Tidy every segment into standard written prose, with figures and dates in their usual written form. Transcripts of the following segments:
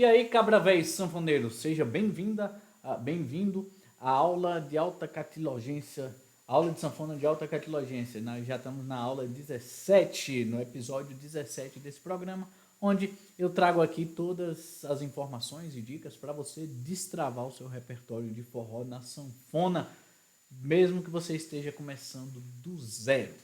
E aí, cabra véi sanfoneiro, seja bem-vindo à aula de alta catilogência, aula de sanfona de alta catilogência. Nós já estamos na aula 17, no episódio 17 desse programa, onde eu trago aqui todas as informações e dicas para você destravar o seu repertório de forró na sanfona, mesmo que você esteja começando do zero.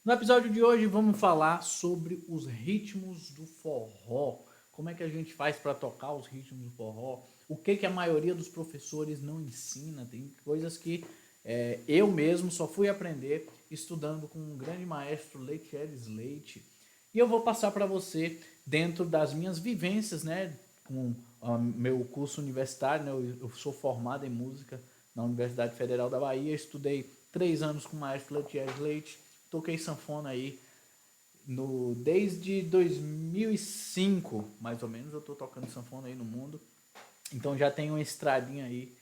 No episódio de hoje vamos falar sobre os ritmos do forró. Como é que a gente faz para tocar os ritmos do forró? O que a maioria dos professores não ensina? Tem coisas que eu mesmo só fui aprender estudando com um grande maestro, Leite Elis Leite. E eu vou passar para você dentro das minhas vivências, né, com meu curso universitário, né, eu sou formado em música na Universidade Federal da Bahia, estudei 3 anos com o maestro Leite Elis Leite, toquei sanfona aí desde 2005, mais ou menos, eu tô tocando sanfona aí no mundo. Então já tenho uma estradinha aí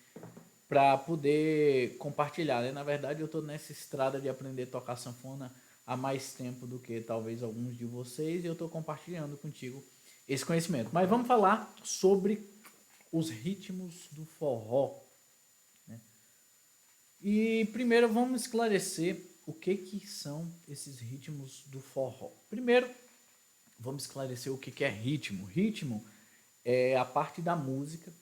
para poder compartilhar, né? Na verdade, eu tô nessa estrada de aprender a tocar sanfona há mais tempo do que talvez alguns de vocês, e eu tô compartilhando contigo esse conhecimento. Mas vamos falar sobre os ritmos do forró, né? E primeiro vamos esclarecer o que são esses ritmos do forró. Primeiro, vamos esclarecer o que é ritmo. Ritmo é a parte da música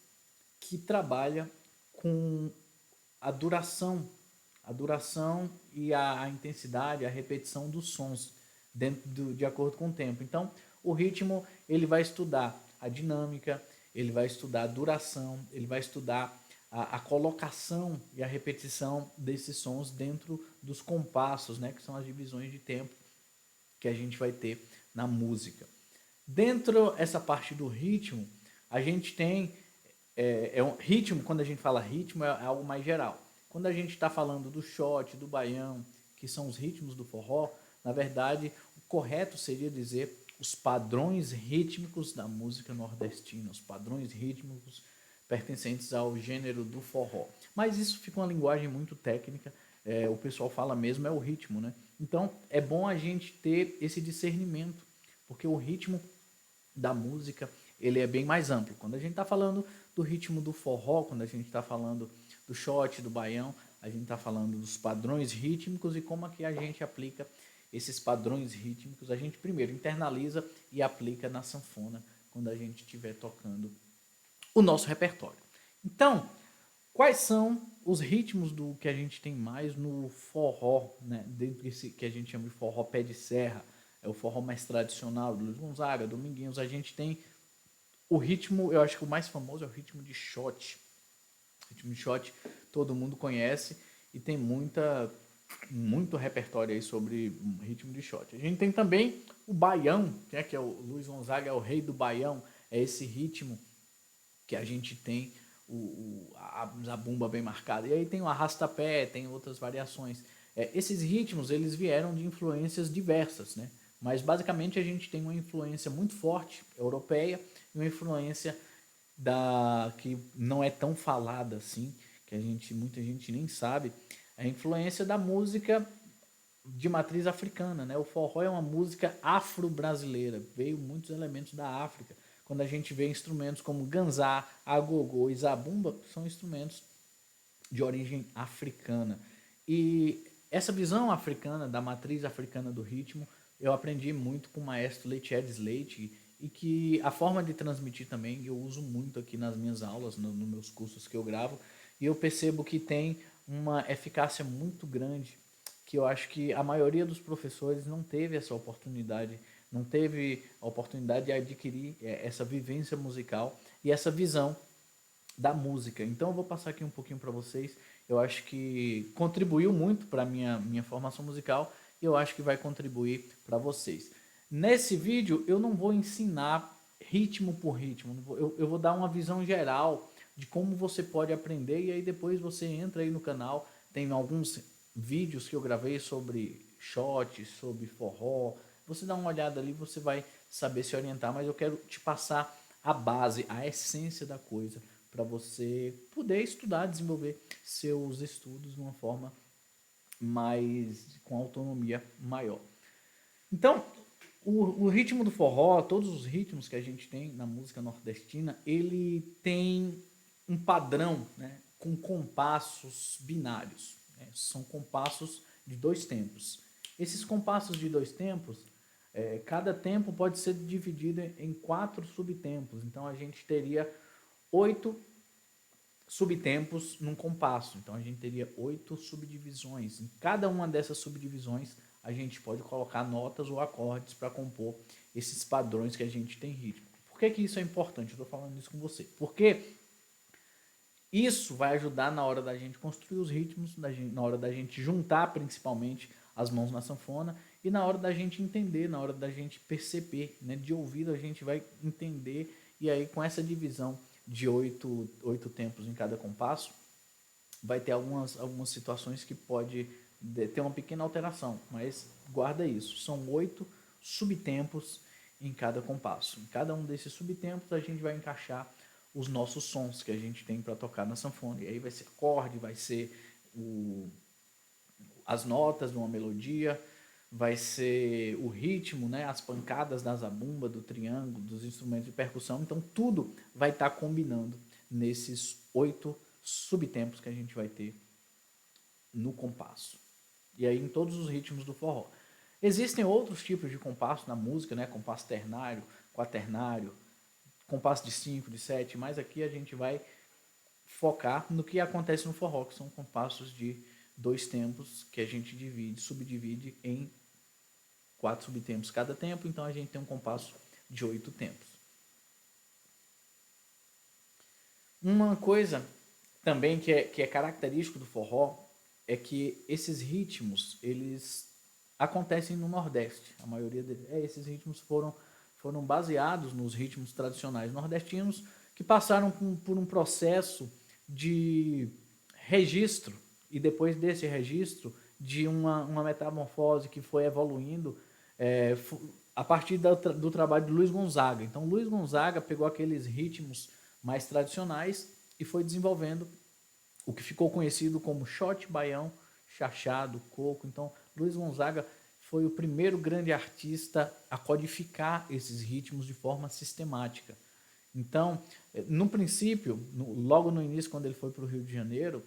que trabalha com a duração e a intensidade, a repetição dos sons de acordo com o tempo. Então, o ritmo ele vai estudar a dinâmica, ele vai estudar a duração, ele vai estudar a colocação e a repetição desses sons dentro dos compassos, né, que são as divisões de tempo que a gente vai ter na música. Dentro essa parte do ritmo, a gente tem um ritmo. Quando a gente fala ritmo, é algo mais geral. Quando a gente está falando do shot, do baião, que são os ritmos do forró, na verdade, o correto seria dizer os padrões rítmicos da música nordestina, os padrões rítmicos pertencentes ao gênero do forró. Mas isso fica uma linguagem muito técnica, o pessoal fala mesmo, é o ritmo, né? Então, é bom a gente ter esse discernimento, porque o ritmo da música, ele é bem mais amplo. Quando a gente está falando do ritmo do forró, quando a gente está falando do shot, do baião, a gente está falando dos padrões rítmicos e como é que a gente aplica esses padrões rítmicos. A gente primeiro internaliza e aplica na sanfona quando a gente estiver tocando o nosso repertório. Então, quais são os ritmos do que a gente tem mais no forró, né? Dentro desse que a gente chama de forró pé de serra, é o forró mais tradicional do Luiz Gonzaga, Dominguinhos. A gente tem o ritmo, eu acho que o mais famoso é o ritmo de shot. O ritmo de shot todo mundo conhece e tem muito repertório aí sobre ritmo de shot. A gente tem também o baião, né, que é o Luiz Gonzaga, é o rei do baião, é esse ritmo que a gente tem a bumba bem marcada. E aí tem o arrasta-pé, tem outras variações. Esses ritmos, eles vieram de influências diversas, né? Mas basicamente a gente tem uma influência muito forte europeia e uma influência que não é tão falada assim, que muita gente nem sabe, a influência da música de matriz africana, né? O forró é uma música afro-brasileira, veio muitos elementos da África. Quando a gente vê instrumentos como ganzá, agogô e zabumba, são instrumentos de origem africana. E essa visão africana, da matriz africana do ritmo, eu aprendi muito com o maestro Leite Elis Leite, e que a forma de transmitir também eu uso muito aqui nas minhas aulas, nos meus cursos que eu gravo, e eu percebo que tem uma eficácia muito grande, que eu acho que a maioria dos professores não teve essa oportunidade, não teve a oportunidade de adquirir essa vivência musical e essa visão da música. Então eu vou passar aqui um pouquinho para vocês. Eu acho que contribuiu muito para a minha formação musical e eu acho que vai contribuir para vocês. Nesse vídeo eu não vou ensinar ritmo por ritmo, eu vou dar uma visão geral de como você pode aprender, e aí depois você entra aí no canal, tem alguns vídeos que eu gravei sobre shot, sobre forró, você dá uma olhada ali, você vai saber se orientar, mas eu quero te passar a base, a essência da coisa, para você poder estudar, desenvolver seus estudos de uma forma mais com autonomia maior. Então, O ritmo do forró, todos os ritmos que a gente tem na música nordestina, ele tem um padrão, né, com compassos binários, né? São compassos de dois tempos. Esses compassos de dois tempos, cada tempo pode ser dividido em quatro subtempos. Então a gente teria 8 subtempos num compasso. Então a gente teria 8 subdivisões. Em cada uma dessas subdivisões a gente pode colocar notas ou acordes para compor esses padrões que a gente tem ritmo. Por que isso é importante? Eu estou falando isso com você. Porque isso vai ajudar na hora da gente construir os ritmos, na hora da gente juntar principalmente as mãos na sanfona e na hora da gente entender, na hora da gente perceber, né? De ouvido a gente vai entender e aí com essa divisão de oito tempos em cada compasso, vai ter algumas situações que pode ter uma pequena alteração, mas guarda isso, são 8 subtempos em cada compasso. Em cada um desses subtempos a gente vai encaixar os nossos sons que a gente tem para tocar na sanfona. E aí vai ser acorde, vai ser as notas de uma melodia, vai ser o ritmo, né, as pancadas da zabumba, do triângulo, dos instrumentos de percussão. Então tudo vai estar combinando nesses 8 subtempos que a gente vai ter no compasso. E aí em todos os ritmos do forró. Existem outros tipos de compasso na música, né? Compasso ternário, quaternário, compasso de 5, de 7, mas aqui a gente vai focar no que acontece no forró, que são compassos de dois tempos que a gente subdivide em 4 subtempos cada tempo, então a gente tem um compasso de 8 tempos. Uma coisa também que é característico do forró é que esses ritmos, eles acontecem no Nordeste. A maioria esses ritmos foram baseados nos ritmos tradicionais nordestinos que passaram por um processo de registro e depois desse registro de uma metamorfose que foi evoluindo a partir do trabalho de Luiz Gonzaga. Então, Luiz Gonzaga pegou aqueles ritmos mais tradicionais e foi desenvolvendo o que ficou conhecido como shot, baião, chachado, coco. Então, Luiz Gonzaga foi o primeiro grande artista a codificar esses ritmos de forma sistemática. Então, no princípio, logo no início, quando ele foi para o Rio de Janeiro,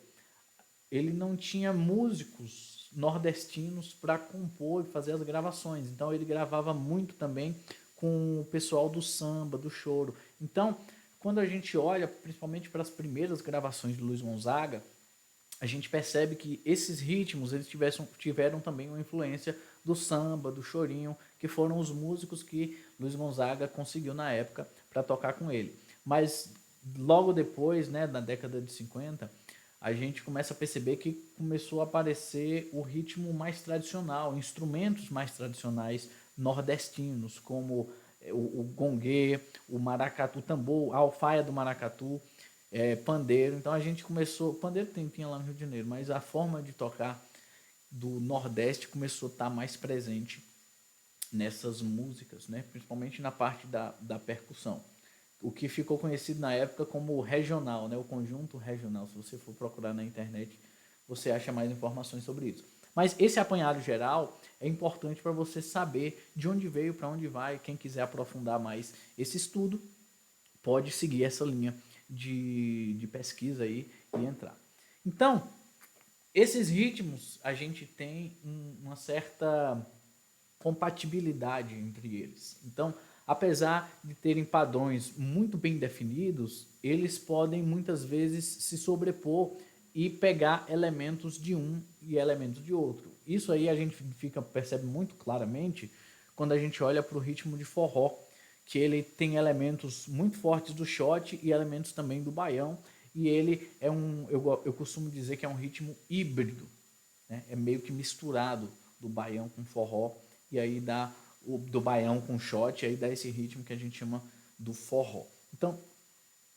ele não tinha músicos nordestinos para compor e fazer as gravações. Então, ele gravava muito também com o pessoal do samba, do choro. Então, quando a gente olha, principalmente para as primeiras gravações de Luiz Gonzaga, a gente percebe que esses ritmos eles tiveram também uma influência do samba, do chorinho, que foram os músicos que Luiz Gonzaga conseguiu na época para tocar com ele. Mas logo depois, né, na década de 50, a gente começa a perceber que começou a aparecer o ritmo mais tradicional, instrumentos mais tradicionais nordestinos, como o gongue, o maracatu, o tambor, a alfaia do maracatu, pandeiro. Então a gente começou, pandeiro tinha lá no Rio de Janeiro, mas a forma de tocar do Nordeste começou a estar mais presente nessas músicas, né? Principalmente na parte da percussão. O que ficou conhecido na época como regional, né? O conjunto regional. Se você for procurar na internet, você acha mais informações sobre isso. Mas esse apanhado geral é importante para você saber de onde veio, para onde vai. Quem quiser aprofundar mais esse estudo, pode seguir essa linha de pesquisa aí e entrar. Então, esses ritmos, a gente tem uma certa compatibilidade entre eles. Então, apesar de terem padrões muito bem definidos, eles podem muitas vezes se sobrepor e pegar elementos de um e elementos de outro. Isso aí a gente percebe muito claramente quando a gente olha para o ritmo de forró, que ele tem elementos muito fortes do shot e elementos também do baião, e ele é eu costumo dizer que é um ritmo híbrido, né? É meio que misturado do baião com forró, e aí dá do baião com shot, e aí dá esse ritmo que a gente chama do forró. Então,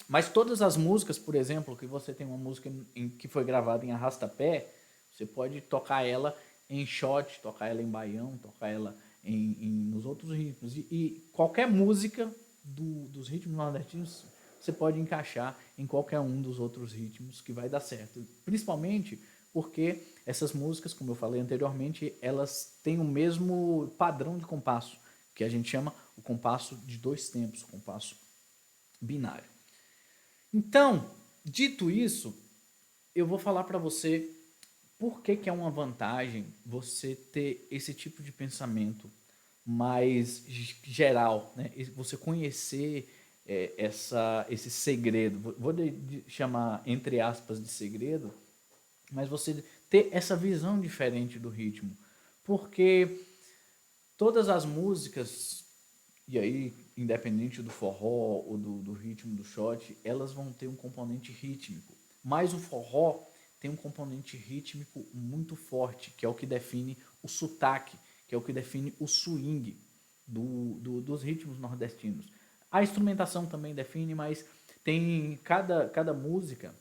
mas todas as músicas, por exemplo, que você tem uma música que foi gravada em arrastapé, você pode tocar ela em shot, tocar ela em baião, tocar ela nos outros ritmos. E qualquer música dos ritmos nordestinos você pode encaixar em qualquer um dos outros ritmos que vai dar certo. Principalmente porque essas músicas, como eu falei anteriormente, elas têm o mesmo padrão de compasso, que a gente chama o compasso de 2 tempos, o compasso binário. Então, dito isso, eu vou falar para você por que é uma vantagem você ter esse tipo de pensamento mais geral, né? Você conhecer esse segredo, vou chamar entre aspas de segredo, mas você ter essa visão diferente do ritmo, porque todas as músicas, e aí independente do forró ou do ritmo do shot, elas vão ter um componente rítmico, mas o forró tem um componente rítmico muito forte, que é o que define o sotaque, que é o que define o swing dos ritmos nordestinos. A instrumentação também define, mas tem cada música,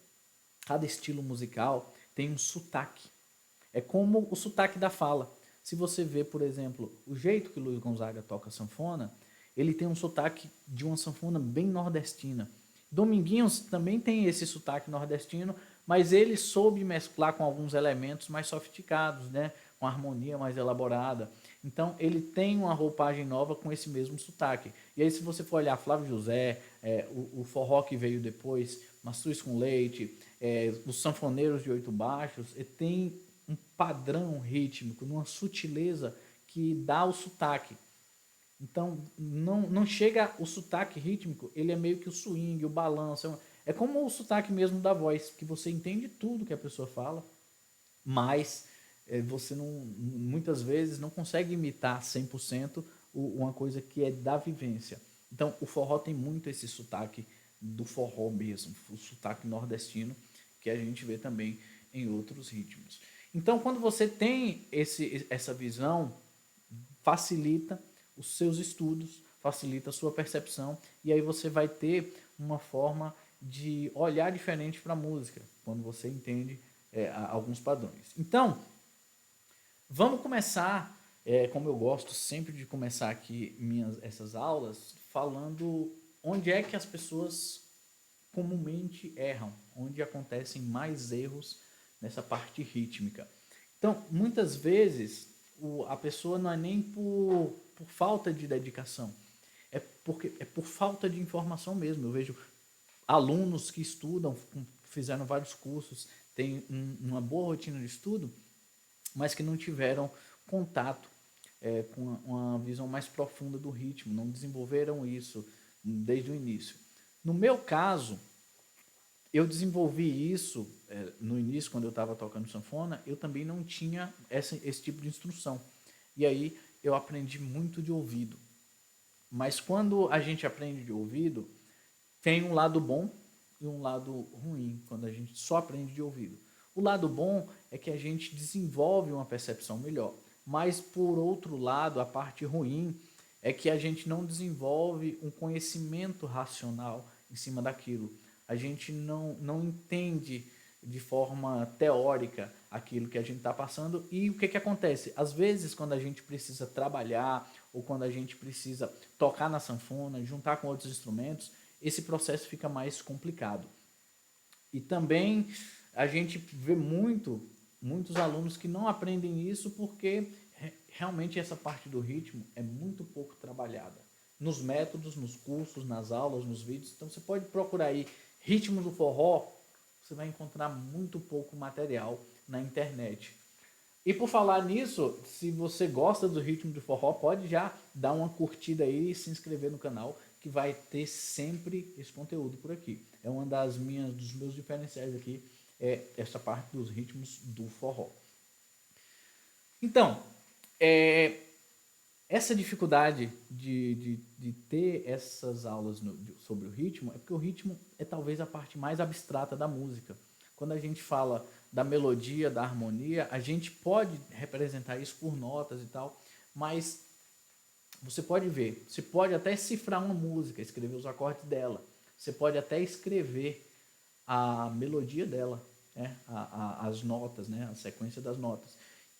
cada estilo musical tem um sotaque. É como o sotaque da fala. Se você vê, por exemplo, o jeito que o Luiz Gonzaga toca sanfona, ele tem um sotaque de uma sanfona bem nordestina. Dominguinhos também tem esse sotaque nordestino, mas ele soube mesclar com alguns elementos mais sofisticados, né? Com harmonia mais elaborada. Então ele tem uma roupagem nova com esse mesmo sotaque. E aí se você for olhar Flávio José, o forró que veio depois, Mastruz com Leite, os sanfoneiros de 8 baixos, tem um padrão rítmico, numa sutileza que dá o sotaque. Então, não chega o sotaque rítmico, ele é meio que o swing, o balanço. É como o sotaque mesmo da voz, que você entende tudo que a pessoa fala, mas você muitas vezes não consegue imitar 100% uma coisa que é da vivência. Então, o forró tem muito esse sotaque do forró mesmo, o sotaque nordestino, que a gente vê também em outros ritmos. Então, quando você tem essa visão, facilita os seus estudos, facilita a sua percepção, e aí você vai ter uma forma de olhar diferente para a música, quando você entende alguns padrões. Então, vamos começar, como eu gosto sempre de começar aqui essas aulas, falando onde é que as pessoas comumente erram, onde acontecem mais erros nessa parte rítmica. Então, muitas vezes, a pessoa não é nem por falta de dedicação, é por falta de informação mesmo. Eu vejo alunos que estudam, fizeram vários cursos, têm uma boa rotina de estudo, mas que não tiveram contato com uma visão mais profunda do ritmo, não desenvolveram isso desde o início. No meu caso, eu desenvolvi isso no início, quando eu estava tocando sanfona, eu também não tinha esse tipo de instrução. E aí eu aprendi muito de ouvido. Mas quando a gente aprende de ouvido, tem um lado bom e um lado ruim, quando a gente só aprende de ouvido. O lado bom é que a gente desenvolve uma percepção melhor. Mas, por outro lado, a parte ruim é que a gente não desenvolve um conhecimento racional em cima daquilo. A gente não entende de forma teórica aquilo que a gente está passando. E o que acontece? Às vezes, quando a gente precisa trabalhar ou quando a gente precisa tocar na sanfona, juntar com outros instrumentos, esse processo fica mais complicado. E também a gente vê muitos alunos que não aprendem isso porque realmente essa parte do ritmo é muito pouco trabalhada. Nos métodos, nos cursos, nas aulas, nos vídeos. Então você pode procurar aí ritmo do forró, você vai encontrar muito pouco material na internet. E por falar nisso, se você gosta do ritmo do forró, pode já dar uma curtida aí e se inscrever no canal, que vai ter sempre esse conteúdo por aqui. É uma dos meus diferenciais aqui, essa parte dos ritmos do forró. Então, essa dificuldade de ter essas aulas sobre o ritmo é porque o ritmo é talvez a parte mais abstrata da música. Quando a gente fala da melodia, da harmonia, a gente pode representar isso por notas e tal, mas você pode ver, você pode até cifrar uma música, escrever os acordes dela, você pode até escrever a melodia dela, né? As notas, né? A sequência das notas.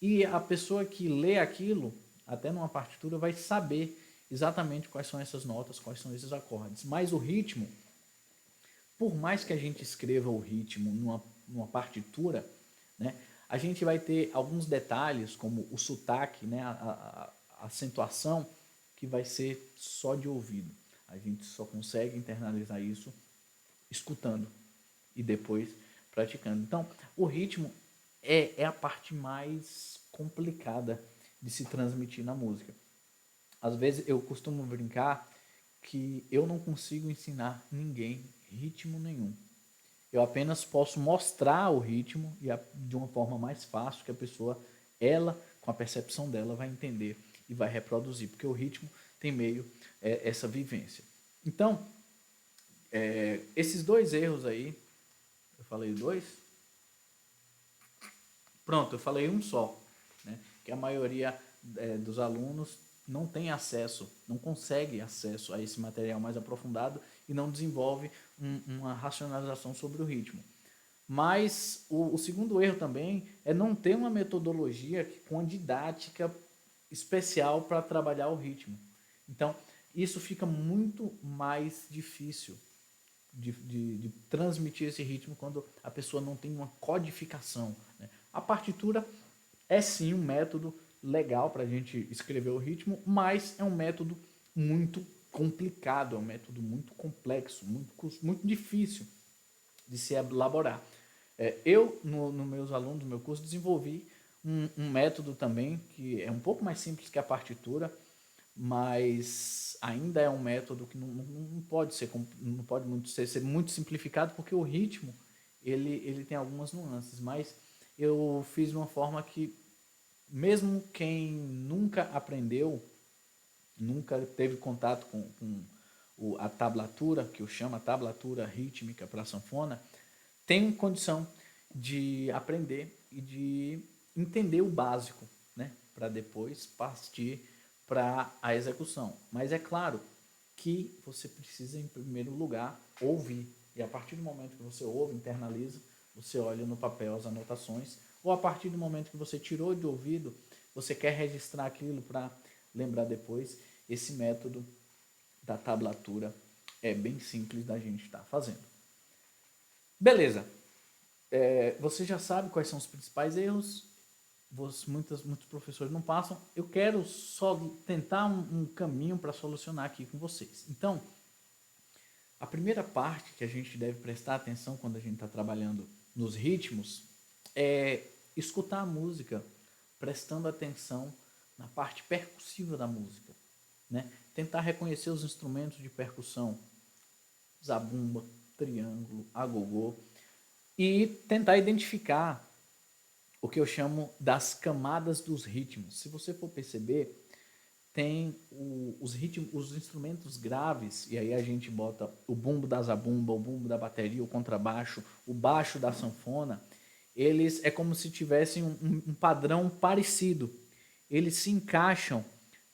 E a pessoa que lê aquilo, até numa partitura, vai saber exatamente quais são essas notas, quais são esses acordes. Mas o ritmo, por mais que a gente escreva o ritmo numa partitura, né, a gente vai ter alguns detalhes, como o sotaque, né, a acentuação, que vai ser só de ouvido. A gente só consegue internalizar isso escutando e depois praticando. Então, o ritmo é a parte mais complicada de se transmitir na música. Às vezes eu costumo brincar que eu não consigo ensinar ninguém ritmo nenhum. Eu apenas posso mostrar o ritmo e de uma forma mais fácil que a pessoa, ela, com a percepção dela, vai entender e vai reproduzir, porque o ritmo tem meio essa vivência. Então, esses dois erros aí, eu falei dois? Pronto, eu falei um só, né? Que a maioria dos alunos não tem acesso, não consegue acesso a esse material mais aprofundado e não desenvolve uma racionalização sobre o ritmo. Mas o segundo erro também é não ter uma metodologia com didática especial para trabalhar o ritmo. Então, isso fica muito mais difícil de transmitir esse ritmo quando a pessoa não tem uma codificação, né? A partitura é sim um método legal para a gente escrever o ritmo, mas é um método muito complicado, é um método muito complexo, muito difícil de se elaborar. Eu, no meus alunos do meu curso, desenvolvi um método também que é um pouco mais simples que a partitura, mas ainda é um método que não pode ser, não pode ser muito simplificado, porque o ritmo ele tem algumas nuances, mas eu fiz de uma forma que mesmo quem nunca aprendeu, nunca teve contato com a tablatura, que eu chamo a tablatura rítmica para a sanfona, tem condição de aprender e de entender o básico, né, para depois partir para a execução. Mas é claro que você precisa, em primeiro lugar, ouvir. E a partir do momento que você ouve, internaliza, você olha no papel as anotações, ou a partir do momento que você tirou de ouvido, você quer registrar aquilo para lembrar depois. Esse método da tablatura é bem simples da gente estar fazendo. Beleza. Você já sabe quais são os principais erros. Muitos professores não passam. Eu quero só tentar um caminho para solucionar aqui com vocês. Então, a primeira parte que a gente deve prestar atenção quando a gente está trabalhando nos ritmos é escutar a música, prestando atenção na parte percussiva da música, né? Tentar reconhecer os instrumentos de percussão, zabumba, triângulo, agogô, e tentar identificar o que eu chamo das camadas dos ritmos. Se você for perceber, tem os ritmos, os instrumentos graves, e aí a gente bota o bumbo da zabumba, o bumbo da bateria, o contrabaixo, o baixo da sanfona. Eles é como se tivessem um padrão parecido. Eles se encaixam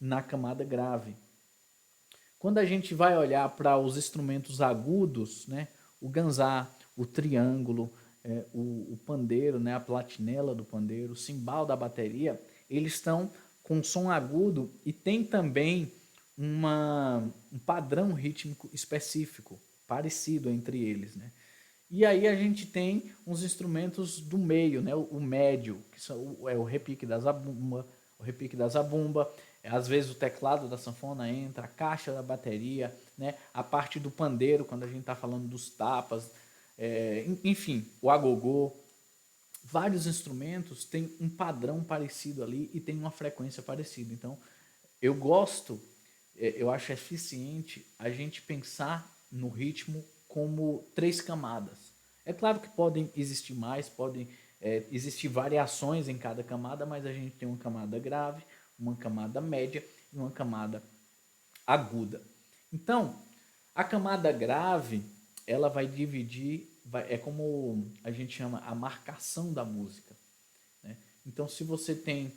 na camada grave. Quando a gente vai olhar para os instrumentos agudos, né, o ganzá, o triângulo, o pandeiro, né, a platinela do pandeiro, o cimbal da bateria, eles estão com som agudo e tem também um padrão rítmico específico, parecido entre eles, né? E aí a gente tem uns instrumentos do meio, né? O médio, que é o repique da zabumba, às vezes o teclado da sanfona entra, a caixa da bateria, né? A parte do pandeiro, quando a gente está falando dos tapas, enfim, o agogô. Vários instrumentos têm um padrão parecido ali e tem uma frequência parecida. Então, eu acho eficiente a gente pensar no ritmo como 3 camadas. É claro que podem existir mais, podem existir variações em cada camada, mas a gente tem uma camada grave, uma camada média e uma camada aguda. Então, a camada grave, ela vai dividir, é como a gente chama a marcação da música, né? Então, se você tem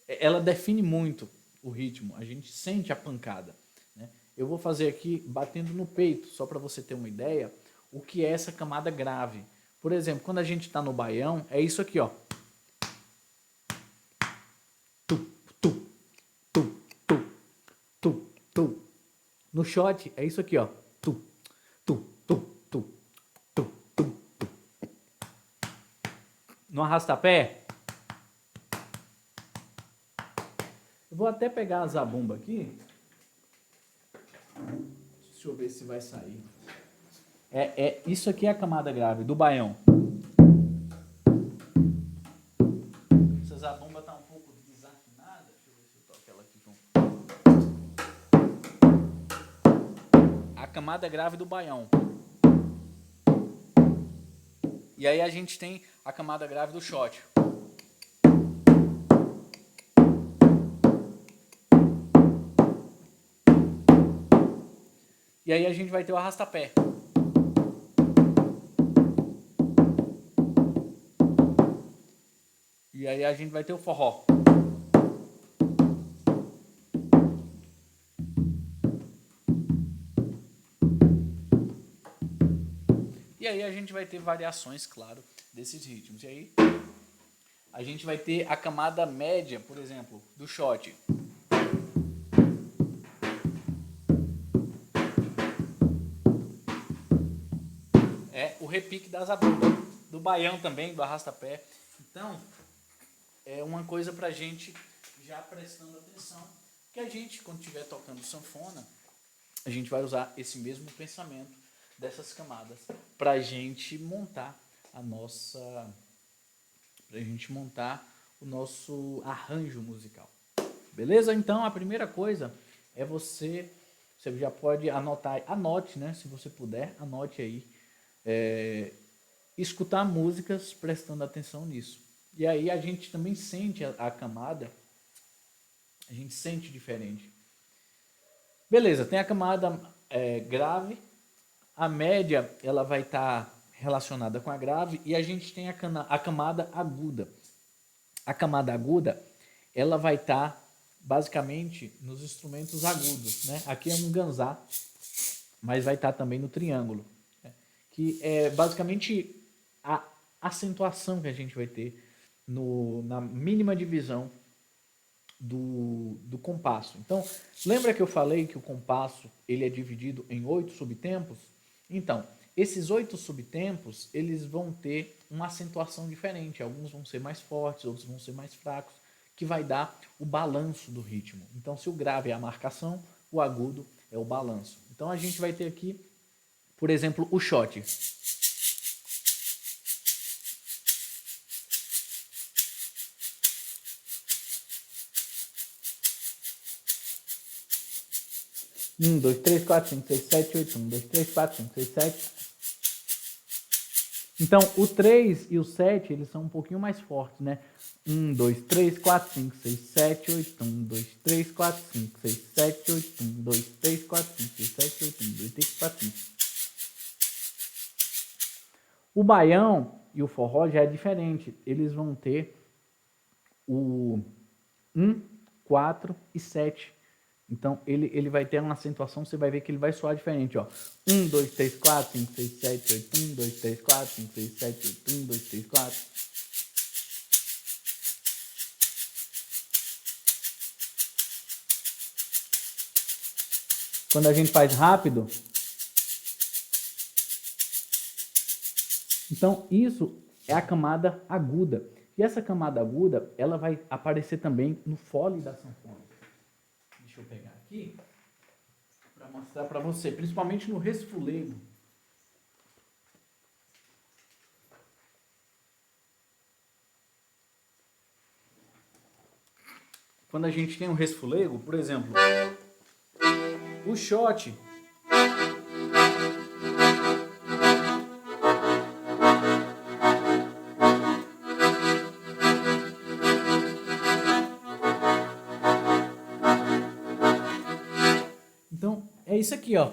ela define muito o ritmo, a gente sente a pancada, né? Eu vou fazer aqui batendo no peito, só para você ter uma ideia, o que é essa camada grave. Por exemplo, quando a gente está no baião, é isso aqui, ó. Tu, tu, tu, tu, tu, tu. No shot, é isso aqui, ó. Tu, tu, tu, tu, tu, tu, tu. No arrastapé, Eu vou até pegar a zabumba aqui. Deixa eu ver se vai sair. Isso aqui é a camada grave do baião. Essa zabumba tá um pouco desafinada. Deixa eu ver se eu toco ela aqui junto. A camada grave do baião. E aí a gente tem a camada grave do shot. E aí a gente vai ter o arrastapé. E aí a gente vai ter o forró. E aí a gente vai ter variações, claro, desses ritmos. E aí a gente vai ter a camada média, por exemplo, do shot. O repique da zabumba, do baião também, do arrastapé. Então, é uma coisa pra gente já prestando atenção, que a gente, quando estiver tocando sanfona, a gente vai usar esse mesmo pensamento dessas camadas pra gente montar o nosso arranjo musical. Beleza? Então, a primeira coisa é você já pode anotar, anote, né? Se você puder, anote aí. Escutar músicas prestando atenção nisso. E aí a gente também sente a camada, a gente sente diferente. Beleza, tem a camada grave, a média ela vai estar relacionada com a grave e a gente tem a camada aguda. A camada aguda ela vai estar basicamente nos instrumentos agudos, né? Aqui é um ganzá, mas vai estar também no triângulo, que é basicamente a acentuação que a gente vai ter na mínima divisão do compasso. Então, lembra que eu falei que o compasso ele é dividido em 8 subtempos? Então, esses 8 subtempos, eles vão ter uma acentuação diferente. Alguns vão ser mais fortes, outros vão ser mais fracos, que vai dar o balanço do ritmo. Então, se o grave é a marcação, o agudo é o balanço. Então, a gente vai ter aqui, por exemplo, o shot. Um, dois, três, quatro, cinco, seis, sete, oito. 1, 2, 3, 4, 5, 6, 7. Então, o 3 e o 7, eles são um pouquinho mais fortes, né? 1, 2, 3, 4, 5, 6, 7, 8. 1, 2, 3, 4, 5, 6, 7, 8. 1, 2, 3, 4, 5, 6, 7, 8. 1, 2, 3, 4, 5. O baião e o forró já é diferente. Eles vão ter o 1, 4 e 7. Então, ele vai ter uma acentuação, você vai ver que ele vai soar diferente, ó. 1, 2, 3, 4, 5, 6, 7, 8. 1, 2, 3, 4, 5, 6, 7, 8. 1, 2, 3, 4. Quando a gente faz rápido, então isso é a camada aguda. E essa camada aguda, ela vai aparecer também no fole da sanfona. Deixa eu pegar aqui para mostrar para você, principalmente no resfolego. Quando a gente tem um resfolego, por exemplo, o shot, então é isso aqui, ó.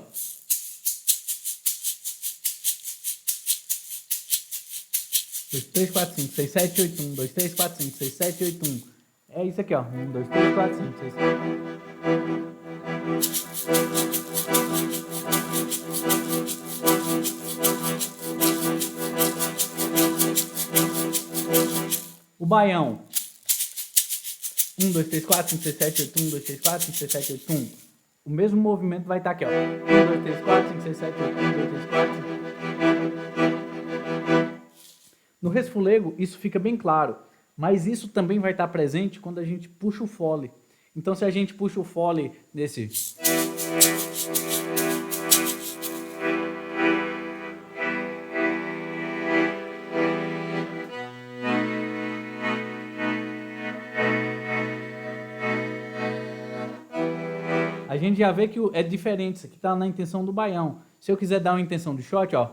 Dois, três, quatro, cinco, seis, sete, oito, 1, 2, 3, 4, 5, 6, 7, 8, 1. É isso aqui, ó. 1, 2, 3, 4, 5, 6, 7. O baião. 1, 2, 3, 4, 5, 6, 7, 8, 1, 2, 3, 4, 5, 6, 7, 8, 1. O mesmo movimento vai estar aqui, ó. 1, 2, 3, 4, 5, 6, 7, 8, 1, 2, 3, 4, 5. No resfolego, isso fica bem claro. Mas isso também vai estar presente quando a gente puxa o fole. Então se a gente puxa o fole nesse... A gente já vê que é diferente, isso aqui tá na intenção do baião. Se eu quiser dar uma intenção do shot, ó.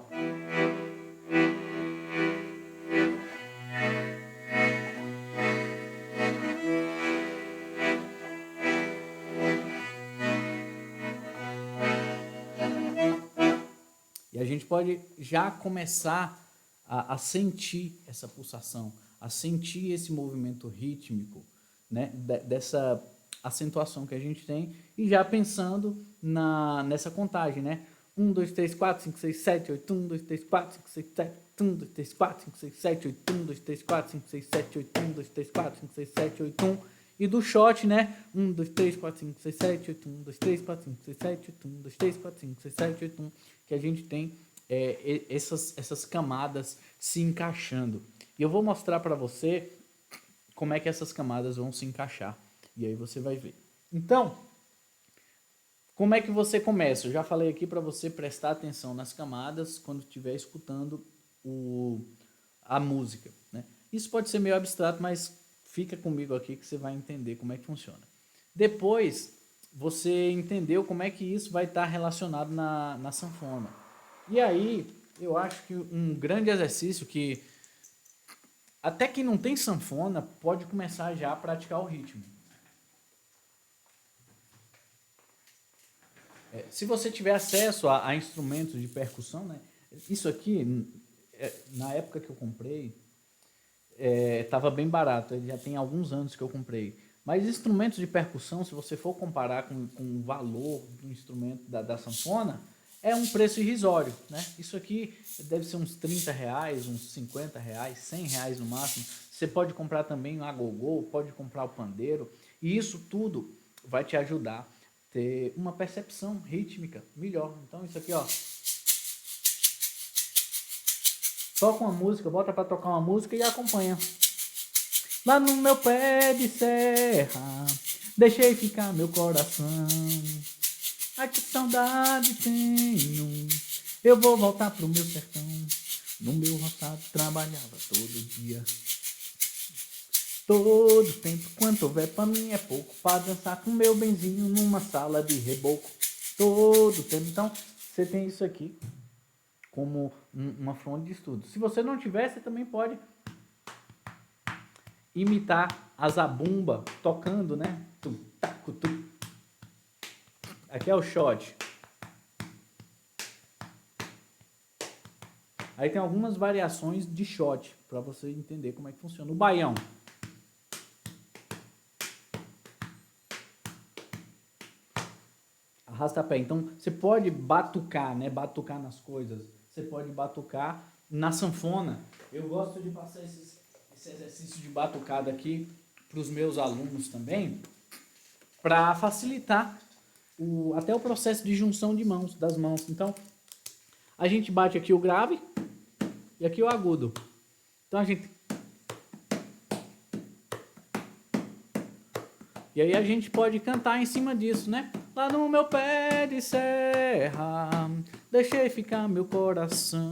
E a gente pode já começar a sentir essa pulsação, a sentir esse movimento rítmico, né? Dessa acentuação que a gente tem, e já pensando nessa contagem, né? 1, 2, 3, 4, 5, 6, 7, 8, 1, 2, 3, 4, 5, 6, 7, 1, 2, 3, 4, 5, 6, 7, 8, 1, 2, 3, 4, 5, 6, 7, 8, 1, 2, 3, 4, 5, 6, 7, 8, 1. E do shot, né? 1, 2, 3, 4, 5, 6, 7, 8, 1, 2, 3, 4, 5, 6, 7, 8, 1, 2, 3, 4, 5, 6, 7, 8, 1. Que a gente tem essas camadas se encaixando. E eu vou mostrar para você como é que essas camadas vão se encaixar. E aí você vai ver. Então, como é que você começa? Eu já falei aqui para você prestar atenção nas camadas quando estiver escutando a música, né? Isso pode ser meio abstrato, mas fica comigo aqui que você vai entender como é que funciona. Depois, você entendeu como é que isso vai estar relacionado na sanfona. E aí, eu acho que um grande exercício que até quem não tem sanfona pode começar já a praticar o ritmo. Se você tiver acesso a instrumentos de percussão, né? Isso aqui, na época que eu comprei, estava bem barato. Já tem alguns anos que eu comprei. Mas instrumentos de percussão, se você for comparar com o valor do instrumento da sanfona, é um preço irrisório, né? Isso aqui deve ser uns 30 reais, uns 50 reais, 100 reais no máximo. Você pode comprar também o agogô, pode comprar o pandeiro. E isso tudo vai te ajudar a ter uma percepção rítmica melhor. Então isso aqui, ó. Toca uma música, bota para tocar uma música e acompanha. Lá no meu pé de serra, deixei ficar meu coração. Ai, que saudade tenho, eu vou voltar pro meu sertão. No meu roçado trabalhava todo dia. Todo tempo, quanto houver pra mim é pouco, pra dançar com meu benzinho numa sala de reboco. Todo tempo. Então, você tem isso aqui como uma fonte de estudo. Se você não tiver, você também pode imitar a zabumba tocando, né? Aqui é o shot. Aí tem algumas variações de shot para você entender como é que funciona. O baião. Arrasta-pé. Então você pode batucar, né? Batucar nas coisas. Você pode batucar na sanfona. Eu gosto de passar esse exercício de batucada aqui para os meus alunos também, para facilitar até o processo de junção de mãos, das mãos. Então, a gente bate aqui o grave e aqui o agudo. Então a gente... E aí a gente pode cantar em cima disso, né? Lá no meu pé de serra, deixei ficar meu coração.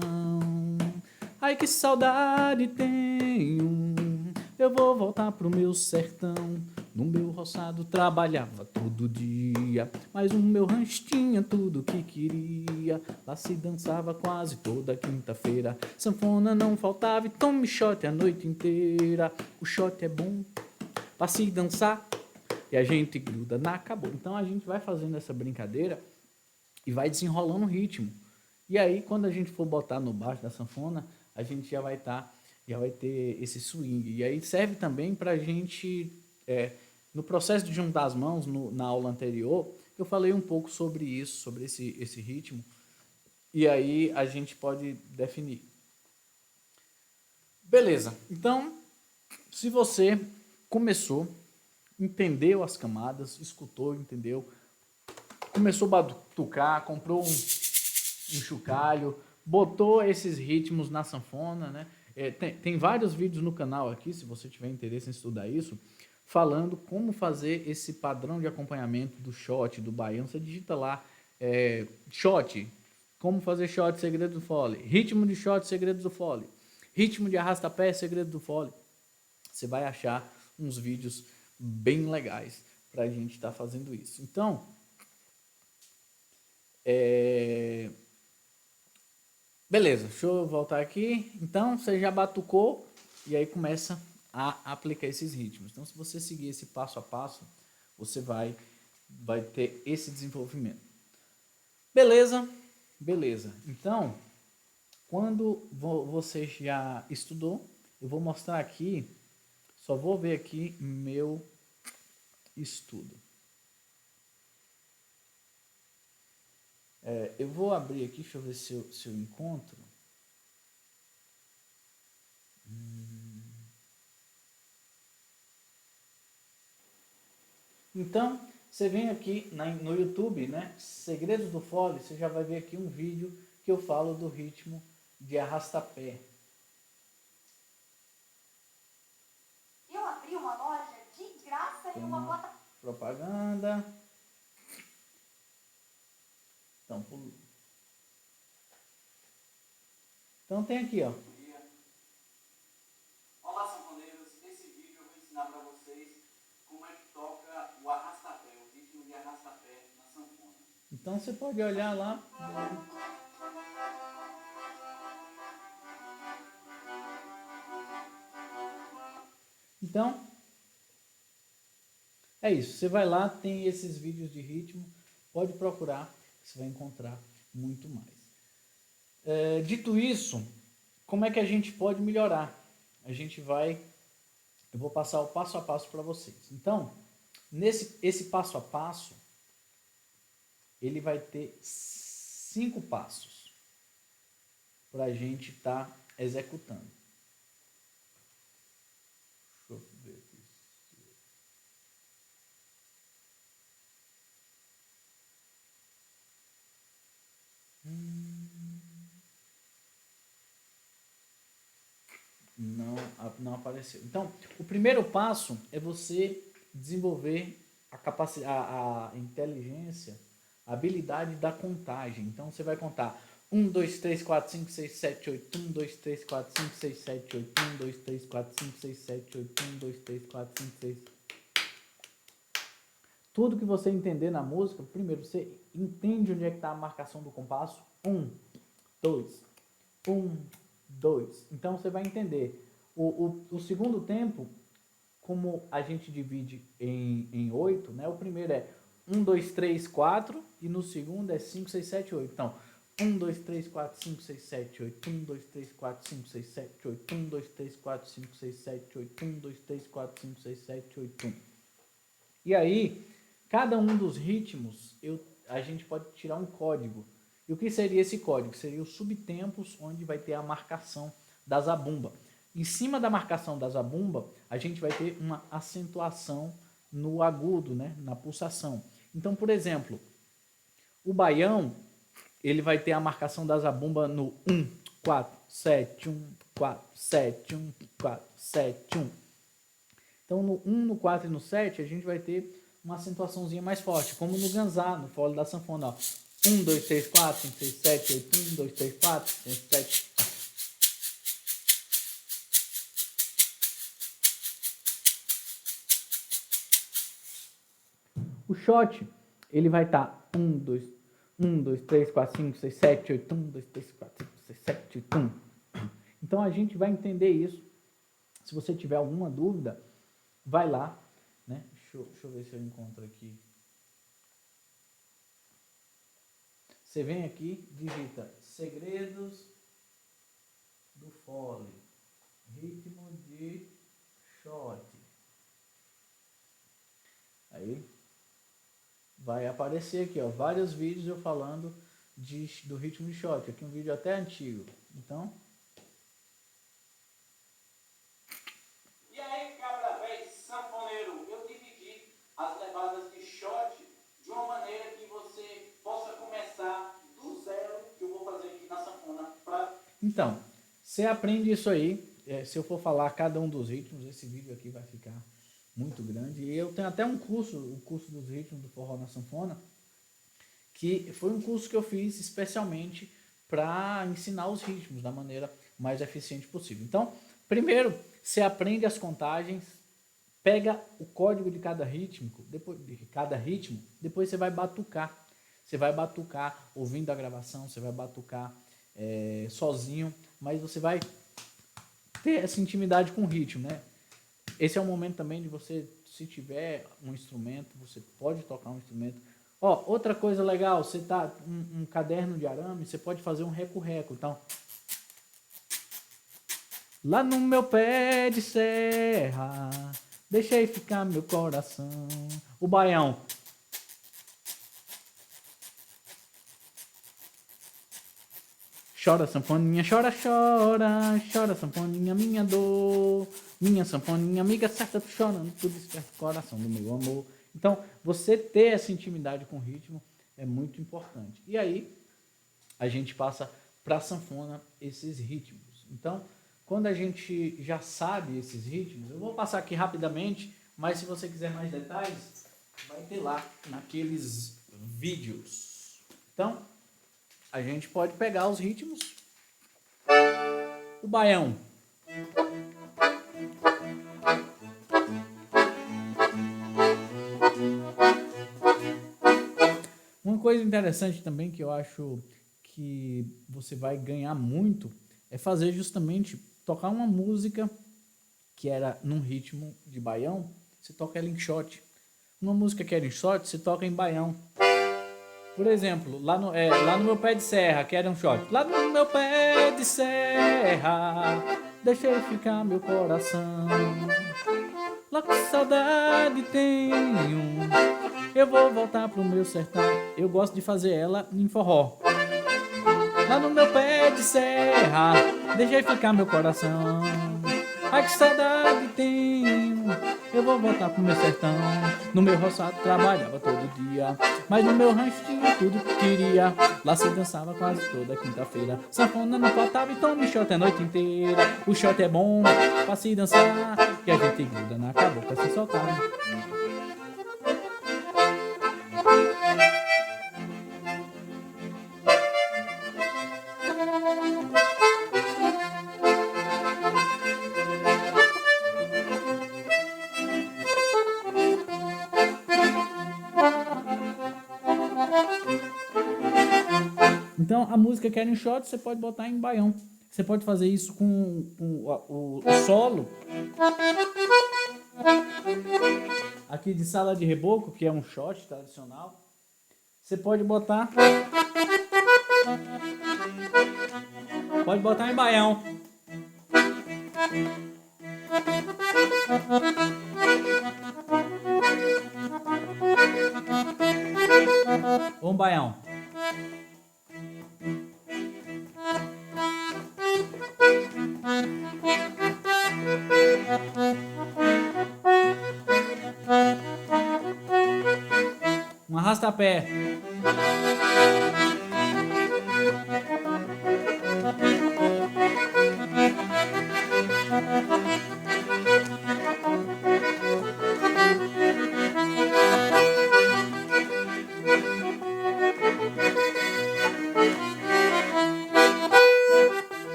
Ai, que saudade tenho, eu vou voltar pro meu sertão. No meu roçado trabalhava todo dia, mas o meu rancho tinha tudo que queria. Lá se dançava quase toda quinta-feira, sanfona não faltava e tome shot a noite inteira. O shot é bom pra se dançar e a gente gruda na cabocla. Então a gente vai fazendo essa brincadeira e vai desenrolando o ritmo. E aí quando a gente for botar no baixo da sanfona, a gente já vai ter esse swing. E aí serve também para a gente, no processo de juntar as mãos, na aula anterior, eu falei um pouco sobre isso, sobre esse ritmo. E aí a gente pode definir. Beleza, então, se você começou, entendeu as camadas, escutou, entendeu, começou a batucar, comprou um chocalho, botou esses ritmos na sanfona, né? Tem vários vídeos no canal aqui, se você tiver interesse em estudar isso, falando como fazer esse padrão de acompanhamento do shot, do baião. Você digita lá, shot, como fazer shot, segredo do fole, ritmo de shot, segredo do fole, ritmo de arrasta-pé, segredo do fole. Você vai achar uns vídeos bem legais para a gente estar fazendo isso. Então, beleza, deixa eu voltar aqui. Então, você já batucou e aí começa a aplicar esses ritmos. Então, se você seguir esse passo a passo, você vai ter esse desenvolvimento. Beleza? Beleza. Então, quando você já estudou, eu vou mostrar aqui, só vou ver aqui meu estudo. Eu vou abrir aqui, deixa eu ver se eu encontro. Então, você vem aqui no YouTube, né? Segredos do Fole, você já vai ver aqui um vídeo que eu falo do ritmo de arrasta-pé. Eu abri uma loja de graça em uma plataforma. Propaganda. Então tem aqui, ó. Olá, sanfoneiros. Nesse vídeo eu vou ensinar para vocês como é que toca o arrasta-pé, o ritmo de arrasta-pé na sanfona. Então você pode olhar lá. Então, é isso. Você vai lá, tem esses vídeos de ritmo. Pode procurar, você vai encontrar muito mais. Dito isso, como é que a gente pode melhorar? Eu vou passar o passo a passo para vocês. Então, esse passo a passo, ele vai ter 5 passos para a gente estar executando. Deixa eu ver aqui. Não apareceu. Então, o primeiro passo é você desenvolver a capacidade, a inteligência, a habilidade da contagem. Então, você vai contar 1, 2, 3, 4, 5, 6, 7, 8, 1, 2, 3, 4, 5, 6, 7, 8, 1, 2, 3, 4, 5, 6, 7, 8, 1, 2, 3, 4, 5, 6. Tudo que você entender na música, primeiro você entende onde é que está a marcação do compasso. 1, 2, 1, 2. Então você vai entender. O segundo tempo, como a gente divide em 8, né? O primeiro é 1, 2, 3, 4 e no segundo é 5, 6, 7, 8. Então, 1, 2, 3, 4, 5, 6, 7, 8. 1, 2, 3, 4, 5, 6, 7, 8. 1, 2, 3, 4, 5, 6, 7, 8. 1, 2, 3, 4, 5, 6, 7, 8. E aí, cada um dos ritmos, a gente pode tirar um código. E o que seria esse código? Seria os subtempos, onde vai ter a marcação da zabumba. Em cima da marcação da zabumba, a gente vai ter uma acentuação no agudo, né? Na pulsação. Então, por exemplo, o baião, ele vai ter a marcação da zabumba no 1, 4, 7, 1, 4, 7, 1, 4, 7, 1. Então, no 1, no 4 e no 7, a gente vai ter uma acentuaçãozinha mais forte, como no ganzá, no fole da sanfona. Ó. 1, 2, 3, 4, 5, 6, 7, 8, 1, 2, 3, 4, 5, 6, 7. O shot, ele vai estar 1, 2, 3, 4, 5, 6, 7, 8, 1, 2, 3, 4, 5, 6, 7, 8, 1. Então, a gente vai entender isso. Se você tiver alguma dúvida, vai lá, né? Deixa eu ver se eu encontro aqui. Você vem aqui, digita segredos do fole, ritmo de shot. Aí vai aparecer aqui, ó, vários vídeos eu falando do ritmo de shot. Aqui um vídeo até antigo. Então, E aí, cabra véi, sanfoneiro, eu dividi as levadas de shot de uma maneira que você possa começar do zero, que eu vou fazer aqui na sanfona. Então, você aprende isso aí. Se eu for falar cada um dos ritmos, esse vídeo aqui vai ficar muito grande. E eu tenho até um curso, o curso dos ritmos do forró na sanfona, que foi um curso que eu fiz especialmente para ensinar os ritmos da maneira mais eficiente possível. Então, primeiro, você aprende as contagens, pega o código de cada ritmo, depois você vai batucar. Você vai batucar ouvindo a gravação, você vai batucar sozinho, mas você vai ter essa intimidade com o ritmo, né? Esse é o momento também de você, se tiver um instrumento, você pode tocar um instrumento. Ó, outra coisa legal, você tá um caderno de arame, você pode fazer um reco-reco. Então, lá no meu pé de serra, deixei ficar meu coração. O baião. Chora, sanfoninha, chora, chora, chora, sanfoninha, minha dor. Minha sanfoninha, amiga certa, tô chorando, tudo desperta o coração do meu amor. Então, você ter essa intimidade com o ritmo é muito importante. E aí, a gente passa para a sanfona esses ritmos. Então, quando a gente já sabe esses ritmos, eu vou passar aqui rapidamente, mas se você quiser mais detalhes, vai ter lá naqueles vídeos. Então, a gente pode pegar os ritmos. O baião. Uma coisa interessante também que eu acho que você vai ganhar muito é fazer justamente tocar uma música que era num ritmo de baião, você toca ela em shot. Uma música que era em shot, você toca em baião. Por exemplo, lá no meu pé de serra, que era um shot. Lá no meu pé de serra, deixei ficar meu coração. Lá com saudade tenho, eu vou voltar pro meu sertão. Eu gosto de fazer ela em forró. Lá no meu pé de serra, deixei ficar meu coração. Ai que saudade tenho, eu vou voltar pro meu sertão. No meu roçado trabalhava todo dia, mas no meu rancho tinha tudo que queria. Lá se dançava quase toda quinta-feira. Sanfona não faltava, então me shot a noite inteira. O shot é bom pra se dançar, que a gente gruda na cabocla se soltar. Então, a música Quero um Shot você pode botar em baião. Você pode fazer isso com o solo. Aqui de Sala de Reboco, que é um shot tradicional. Você pode botar. Pode botar em baião. Ou um baião. Um arrasta-pé.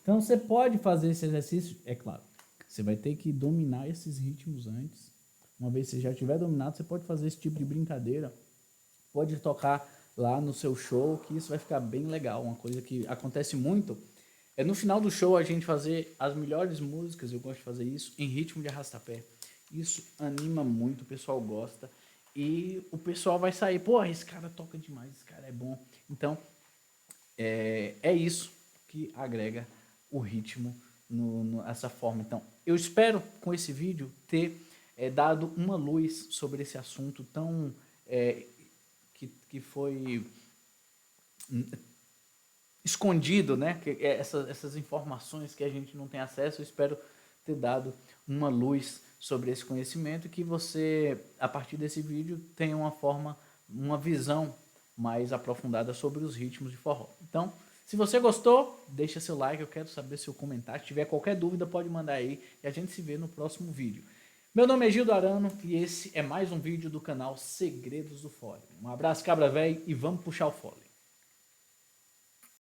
Então você pode fazer esse exercício, é claro. Você vai ter que dominar esses ritmos antes. Uma vez que você já tiver dominado, você pode fazer esse tipo de brincadeira. Pode tocar lá no seu show, que isso vai ficar bem legal. Uma coisa que acontece muito é no final do show a gente fazer as melhores músicas, eu gosto de fazer isso, em ritmo de arrastapé. Isso anima muito, o pessoal gosta. E o pessoal vai sair, pô, esse cara toca demais, esse cara é bom. Então, é isso que agrega o ritmo nessa forma. Então, eu espero com esse vídeo ter dado uma luz sobre esse assunto tão que foi escondido, né? Essas informações que a gente não tem acesso, eu espero ter dado uma luz sobre esse conhecimento e que você, a partir desse vídeo, tenha uma visão mais aprofundada sobre os ritmos de forró. Então, Se você gostou, deixa seu like, eu quero saber seu comentário. Se tiver qualquer dúvida, pode mandar aí e a gente se vê no próximo vídeo. Meu nome é Gildo Arano e esse é mais um vídeo do canal Segredos do Fole. Um abraço, cabra véi, e vamos puxar o fole.